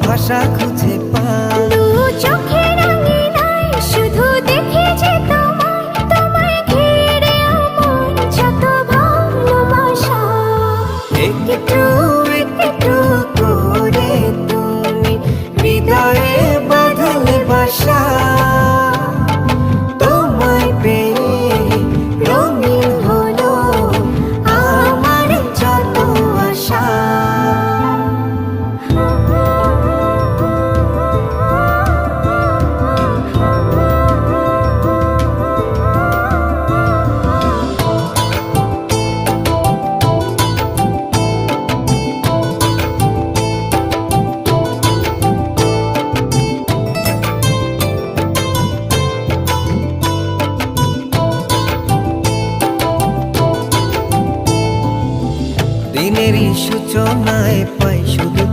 ভাষা খুঁজে পাই। দু চোখের আঙিনায় শুধু দেখি যে তোমায়, তোমায় ঘিরে আমার যত ভালোবাসা। একটু একটু করে তুমি হৃদয়ে বাঁধলে বাসা। তোমায় পেয়ে রঙিন হলো আমার যত আশা। দিনেরই সূচনায় পাই শুধু